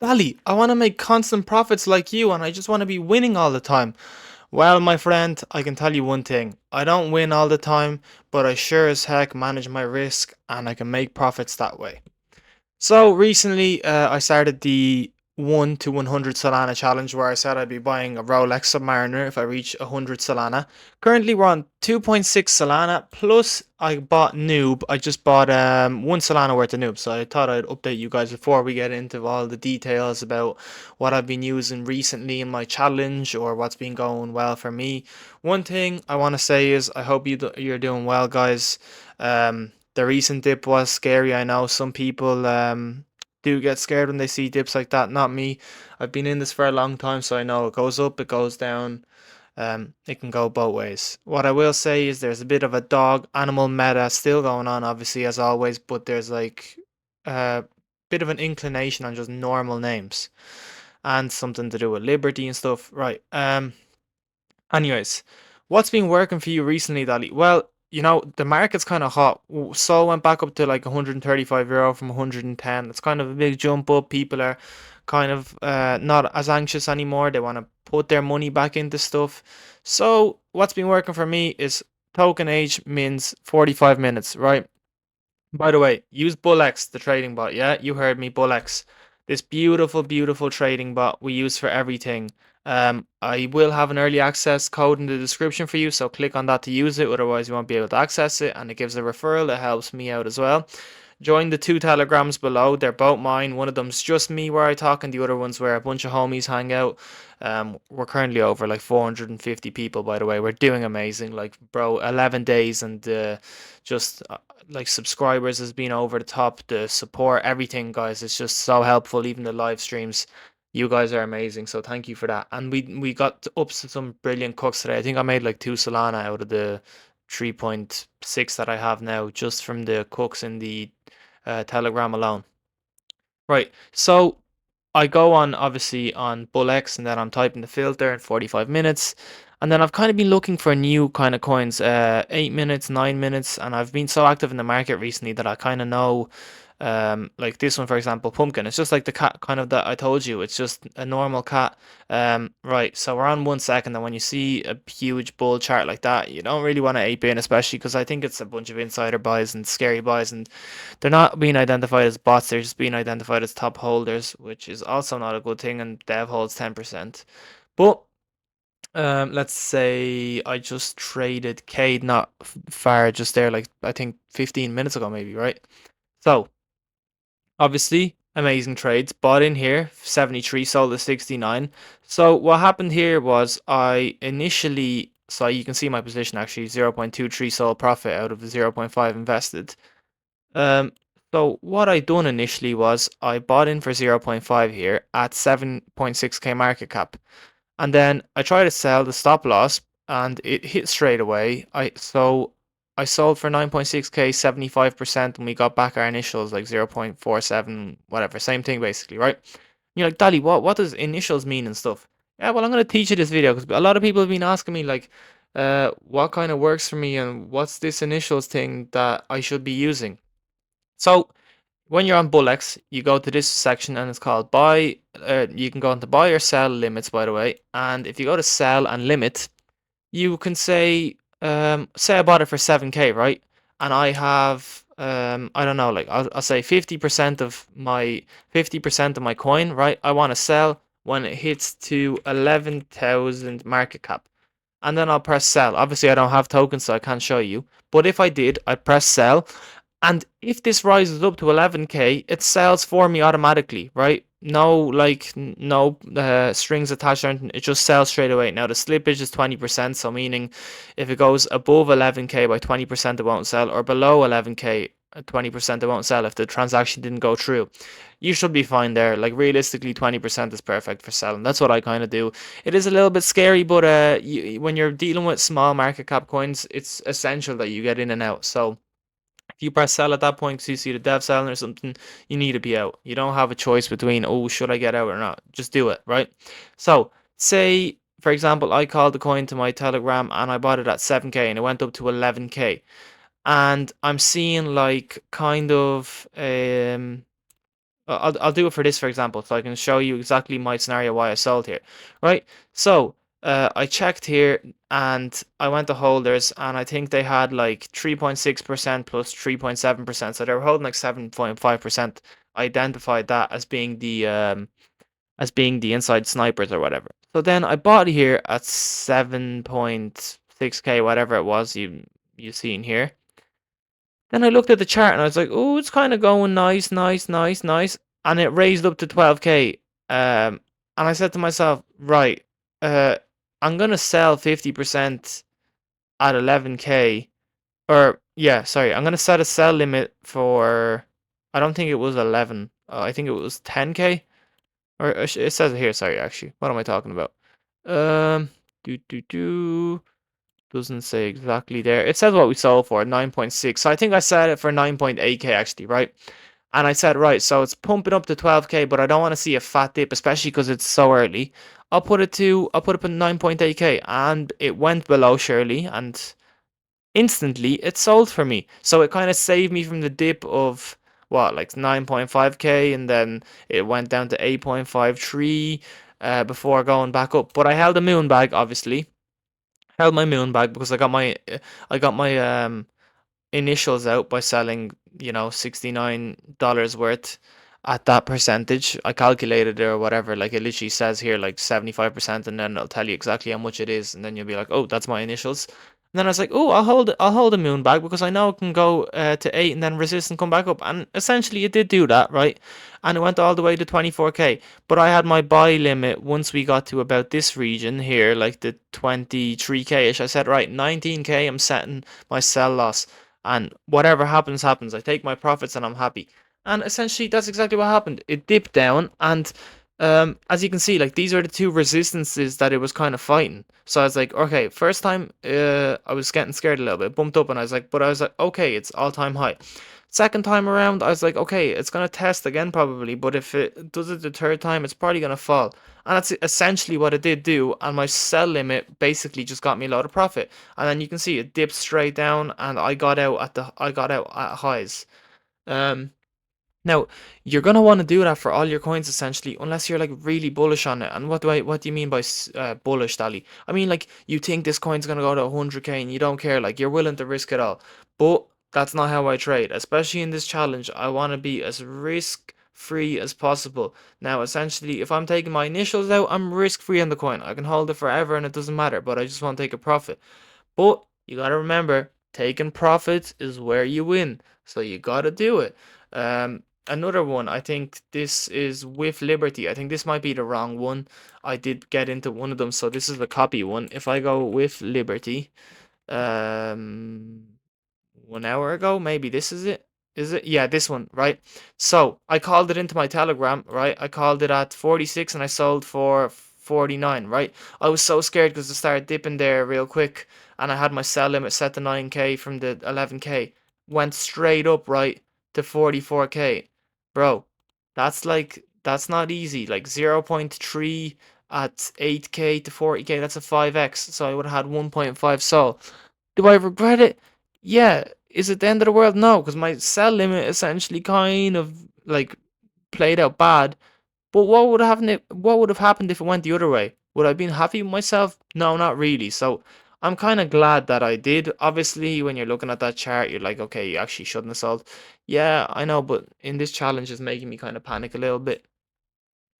Dali, I want to make constant profits like you and I just want to be winning all the time. Well, my friend, I can tell you one thing. I don't win all the time, but I sure as heck manage my risk and I can make profits that way. So recently, I started the 1 to 100 Solana challenge where I said I'd be buying a Rolex Submariner if I reach 100 Solana. Currently, we're on 2.6 Solana, plus I bought Noob. I just bought 1 Solana worth of Noob, so I thought I'd update you guys before we get into all the details about what I've been using recently in my challenge or what's been going well for me. One thing I want to say is I hope you're doing well, guys. The recent dip was scary. I know some people do get scared when they see dips like that. Not me. I've been in this for a long time, so I know it goes up, it goes down. It can go both ways. What I will say is there's a bit of a dog animal meta still going on, obviously, as always, but there's like a bit of an inclination on just normal names and something to do with liberty and stuff. Right. Anyways, what's been working for you recently, Dali? Well, the market's kind of hot. Sol went back up to like 135 euro from 110. It's kind of a big jump up. People are kind of not as anxious anymore. They want to put their money back into stuff. So, what's been working for me is token age means 45 minutes, right? By the way, use BULLX, the trading bot. Yeah, you heard me, BULLX. This beautiful, beautiful trading bot we use for everything. I will have an early access code in the description for you, so click on that to use it. Otherwise, you won't be able to access it, and it gives a referral. It helps me out as well. Join the two telegrams below. They're both mine. One of them's just me where I talk, and the other one's where a bunch of homies hang out. We're currently over like 450 people, by the way. We're doing amazing. Like, bro, 11 days and just like subscribers has been over the top. The support, everything, guys, it's just so helpful. Even the live streams. You guys are amazing, so thank you for that. And we got up to some brilliant cooks today. I think I made like 2 Solana out of the 3.6 that I have now, just from the cooks in the Telegram alone. Right, so I go on obviously on BULLX and then I'm typing the filter in 45 minutes. And then I've kind of been looking for new kind of coins, 8 minutes, 9 minutes. And I've been so active in the market recently that I kind of know, like this one, for example, Pumpkin. It's just like the cat kind of that I told you. It's just a normal cat. Right, so we're on 1 second. And when you see a huge bull chart like that, you don't really want to ape in, especially because I think it's a bunch of insider buys and scary buys. And they're not being identified as bots, they're just being identified as top holders, which is also not a good thing, and dev holds 10%. But let's say I just traded Cade not far just there, like I think 15 minutes ago, maybe, right? So obviously, amazing trades. Bought in here, 73, sold at 69. So what happened here was I initially, so you can see my position actually, 0.23 sold profit out of the 0.5 invested. Um, so what I done initially was I bought in for 0.5 here at 7.6k market cap. And then I tried to sell the stop loss and it hit straight away. I sold for 9.6k 75% and we got back our initials like 0.47 whatever, same thing basically, right? You're like, Dali, what does initials mean and stuff? Yeah, well, I'm going to teach you this video because a lot of people have been asking me like what kind of works for me and what's this initials thing that I should be using. So when you're on BULLX, you go to this section and it's called buy. You can go into buy or sell limits, by the way. And if you go to sell and limit, you can say I bought it for 7k, right? And I have, I don't know, like I'll say 50% of my coin, right? I want to sell when it hits to 11,000 market cap. And then I'll press sell. Obviously, I don't have tokens, so I can't show you. But if I did, I'd press sell. And if this rises up to 11k, it sells for me automatically, right? No, like, no strings attached or anything. It just sells straight away. Now, the slippage is 20%, so meaning if it goes above 11k by 20%, it won't sell, or below 11k, 20%, it won't sell if the transaction didn't go through. You should be fine there. Like, realistically, 20% is perfect for selling. That's what I kind of do. It is a little bit scary, but when you're dealing with small market cap coins, it's essential that you get in and out. So if you press sell at that point because you see the dev selling or something, you need to be out. You don't have a choice between, oh, should I get out or not? Just do it, right? So, say, for example, I called the coin to my Telegram and I bought it at 7k and it went up to 11k. And I'm seeing like kind of I'll do it for this, for example, so I can show you exactly my scenario why I sold here, right? So I checked here and I went to holders and I think they had like 3.6% plus 3.7%, so they were holding like 7.5%. I identified that as being the inside snipers or whatever. So then I bought here at 7.6k, whatever it was you see in here. Then I looked at the chart and I was like, oh, it's kind of going nice, nice, nice, nice. And it raised up to 12k. And I said to myself, right, uh, I'm going to sell 50% at 11k. Or, yeah, sorry, I'm going to set a sell limit for, I don't think it was 11. I think it was 10k. Or it says it here, sorry, actually. What am I talking about? Um, do, do, do. Doesn't say exactly there. It says what we sold for, 9.6. So I think I set it for 9.8k actually, right? And I said, right, so it's pumping up to 12k, but I don't want to see a fat dip, especially because it's so early. I'll put it up at 9.8k, and it went below Shirley, and instantly it sold for me. So it kind of saved me from the dip of what, like 9.5k, and then it went down to 8.53 before going back up. But I held a moon bag, obviously. Held my moon bag because I got my initials out by selling, $69 worth at that percentage. I calculated it or whatever. Like it literally says here like 75%, and then it'll tell you exactly how much it is, and then you'll be like, oh, that's my initials. And then I was like, oh, I'll hold a moon bag because I know it can go to 8 and then resist and come back up. And essentially it did do that, right? And it went all the way to 24k. But I had my buy limit once we got to about this region here, like the 23k-ish. I said, right, 19k, I'm setting my sell loss, and whatever happens happens. I take my profits and I'm happy. And essentially that's exactly what happened. It dipped down, and as you can see, like these are the two resistances that it was kind of fighting. So I was like, okay, first time I was getting scared a little bit, bumped up, and I was like, okay, it's all-time high. Second time around, I was like, okay, it's gonna test again probably, but if it does it the third time, it's probably gonna fall. And that's essentially what it did do, and my sell limit basically just got me a lot of profit. And then you can see it dipped straight down, and I got out at highs. Um, Now, you're gonna want to do that for all your coins essentially, unless you're like really bullish on it. And what do you mean by bullish, Dali? I mean like you think this coin's gonna go to 100k and you don't care, like you're willing to risk it all. But that's not how I trade, especially in this challenge. I want to be as risk free as possible. Now, essentially, if I'm taking my initials out, I'm risk free on the coin. I can hold it forever and it doesn't matter, but I just want to take a profit. But you gotta remember, taking profits is where you win. So you gotta do it. Another one, I think this is with Liberty. I think this might be the wrong one. I did get into one of them, so this is the copy one. If I go with Liberty, um, 1 hour ago, maybe this is it. Is it? Yeah, this one, right? So I called it into my Telegram, right? I called it at 46 and I sold for 49, right? I was so scared because it started dipping there real quick, and I had my sell limit set to 9k from the 11k. Went straight up, right, to 44k. Bro, that's not easy. Like 0.3 at 8k to 40k, that's a 5x. So I would have had 1.5 sol. Do I regret it? Yeah. Is it the end of the world? No, because my sell limit essentially kind of like played out bad. But what would have happened if it went the other way? Would I have been happy with myself? No, not really. So I'm kind of glad that I did. Obviously, when you're looking at that chart, you're like, okay, you actually shouldn't have sold. Yeah, I know, but in this challenge, it's making me kind of panic a little bit.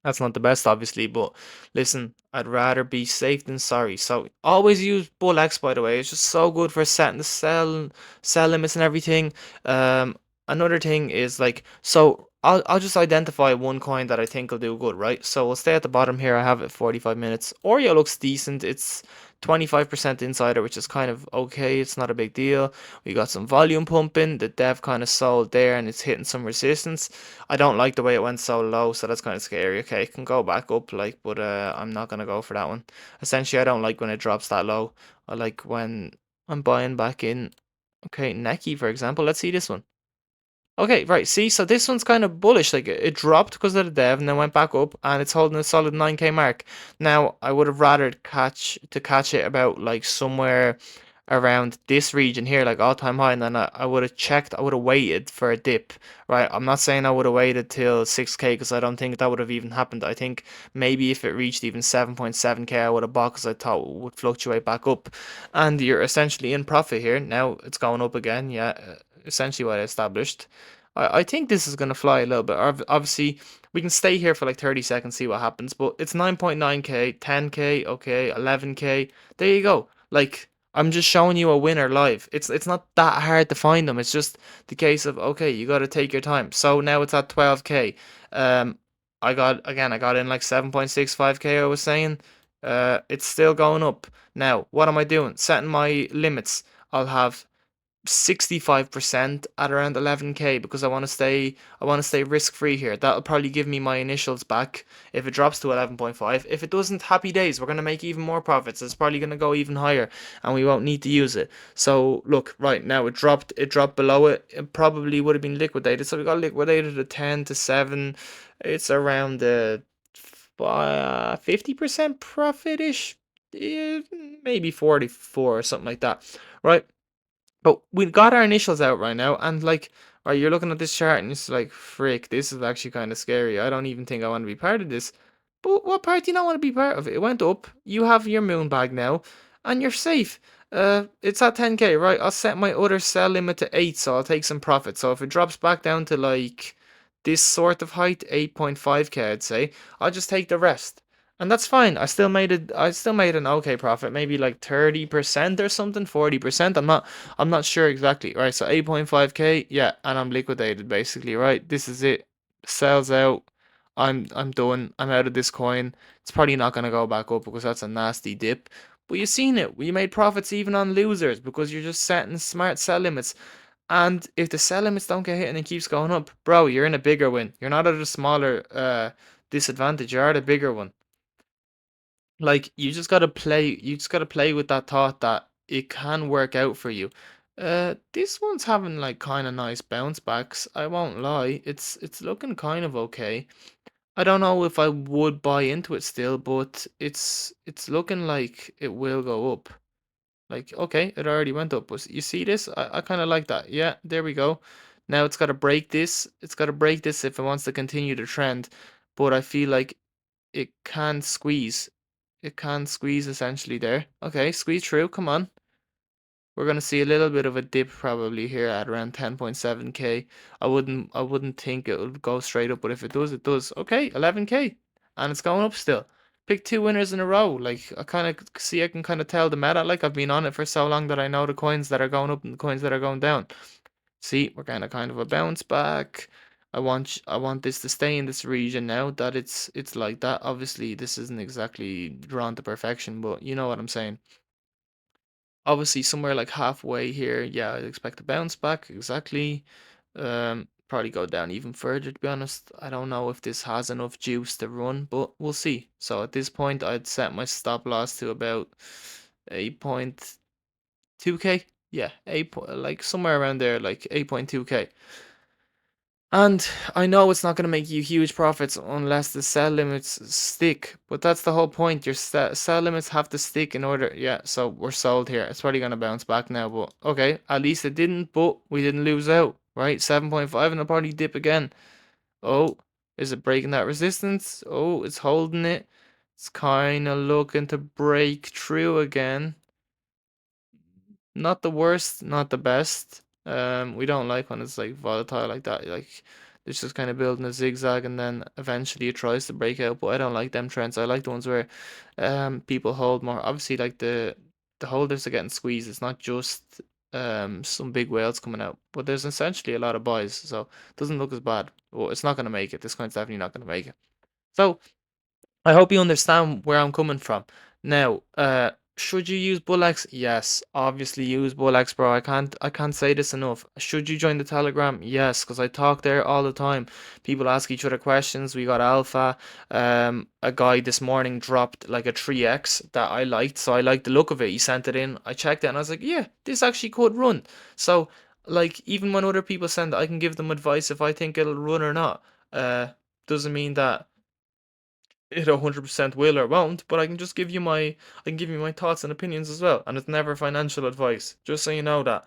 That's not the best, obviously, but listen, I'd rather be safe than sorry. So always use BULLX, by the way. It's just so good for setting the sell limits and everything. Another thing is like, so I'll just identify one coin that I think will do good, right? So we'll stay at the bottom here. I have it 45 minutes. Oreo looks decent. It's 25% insider, which is kind of okay. It's not a big deal. We got some volume pumping. The dev kind of sold there and it's hitting some resistance. I don't like the way it went so low, so that's kind of scary. Okay, it can go back up, like, but I'm not gonna go for that one. Essentially, I don't like when it drops that low. I like when I'm buying back in. Okay, Neki, for example. Let's see this one. Okay, right. See, so this one's kind of bullish. Like it dropped because of the dev and then went back up, and it's holding a solid 9k mark. Now, I would have rather catch it about like somewhere around this region here, like all time high, and then I would have checked, I would have waited for a dip, right? I'm not saying I would have waited till 6k because I don't think that would have even happened. I think maybe if it reached even 7.7k, I would have bought because I thought it would fluctuate back up, and you're essentially in profit here. Now it's going up again, yeah, essentially what I established. I think this is going to fly a little bit. Obviously, we can stay here for like 30 seconds, see what happens, but it's 9.9k, 10k, okay, 11k. There you go. Like, I'm just showing you a winner live. It's not that hard to find them. It's just the case of okay, you got to take your time. So now it's at 12k. Um, I got in like 7.65k. I was saying, it's still going up. Now, what am I doing? Setting my limits. I'll have 65% at around 11k because I want to stay risk free here. That'll probably give me my initials back if it drops to 11.5. If it doesn't, happy days. We're going to make even more profits. It's probably going to go even higher and we won't need to use it. So look, right now it dropped below it. It probably would have been liquidated. So we got liquidated at 10 to 7. It's around the 50% profit-ish. Maybe 44 or something like that. Right? But we got our initials out right now, and like, right, you're looking at this chart and it's like, frick, this is actually kind of scary. I don't even think I want to be part of this. But what part do you not want to be part of? It went up. You have your moon bag now, and you're safe. It's at 10k, right? I'll set my other sell limit to 8, so I'll take some profit. So if it drops back down to like this sort of height, 8.5k, I'd say, I'll just take the rest. And that's fine. I still made an okay profit, maybe like 30% or something, 40%. I'm not sure exactly. Right, so 8.5k, yeah, and I'm liquidated basically, right? This is it. Sells out. I'm done. I'm out of this coin. It's probably not gonna go back up because that's a nasty dip. But you've seen it. We made profits even on losers because you're just setting smart sell limits. And if the sell limits don't get hit and it keeps going up, bro, you're in a bigger win. You're not at a smaller disadvantage. You're at a bigger one. Like you just gotta play with that thought that it can work out for you. This one's having like kind of nice bounce backs. I won't lie. It's looking kind of okay. I don't know if I would buy into it still, but it's looking like it will go up. Like, okay, it already went up. But you see this? I kind of like that. Yeah, there we go. Now it's got to break this. It's got to break this if it wants to continue the trend. But I feel like it can squeeze. It can squeeze essentially there. Okay, squeeze through. Come on. We're gonna see a little bit of a dip probably here at around 10.7k. I wouldn't think it would go straight up, but if it does, it does. Okay, 11k. And it's going up still. Pick two winners in a row. Like I can kind of tell the meta. Like I've been on it for so long that I know the coins that are going up and the coins that are going down. See, we're kind of a bounce back. I want this to stay in this region now that it's like that. Obviously, this isn't exactly drawn to perfection, but you know what I'm saying. Obviously, somewhere like halfway here, yeah, I'd expect a bounce back. Exactly. Probably go down even further, to be honest. I don't know if this has enough juice to run, but we'll see. So at this point, I'd set my stop loss to about 8.2k. Yeah, like somewhere around there, like 8.2k. And I know it's not going to make you huge profits unless the sell limits stick, but that's the whole point. Your sell limits have to stick in order. Yeah, so we're sold here. It's probably going to bounce back now, but okay, at least it didn't, but we didn't lose out, right? 7.5 and it'll probably dip again. Oh, is it breaking that resistance? Oh, it's holding it. It's kind of looking to break through again. Not the worst, not the best. We don't like when it's like volatile like that. Like it's just kind of building a zigzag and then eventually it tries to break out. But I don't like them trends. I like the ones where people hold more. Obviously, like the holders are getting squeezed. It's not just some big whales coming out, but there's essentially a lot of buys, so it doesn't look as bad. Well, it's not gonna make it. This coin's definitely not gonna make it. So I hope you understand where I'm coming from. Now, should you use BULLX? Yes, obviously use BULLX, bro. I can't say this enough. Should you join the Telegram? Yes, because I talk there all the time. People ask each other questions. We got alpha. A guy this morning dropped like a 3x that I liked, so I liked the look of it. He sent it in. I checked it and I was like, yeah, this actually could run. So, like, even when other people send it, I can give them advice if I think it'll run or not. Doesn't mean that it 100% will or won't, but I can just give you my thoughts and opinions as well, and it's never financial advice. Just so you know that.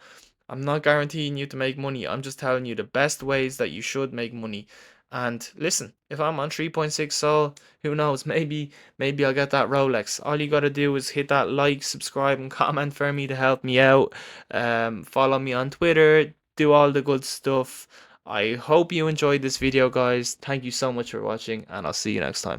I'm not guaranteeing you to make money. I'm just telling you the best ways that you should make money. And listen, if I'm on 3.6 Sol, who knows? Maybe I'll get that Rolex. All you gotta do is hit that like, subscribe, and comment for me to help me out. Follow me on Twitter. Do all the good stuff. I hope you enjoyed this video, guys. Thank you so much for watching, and I'll see you next time.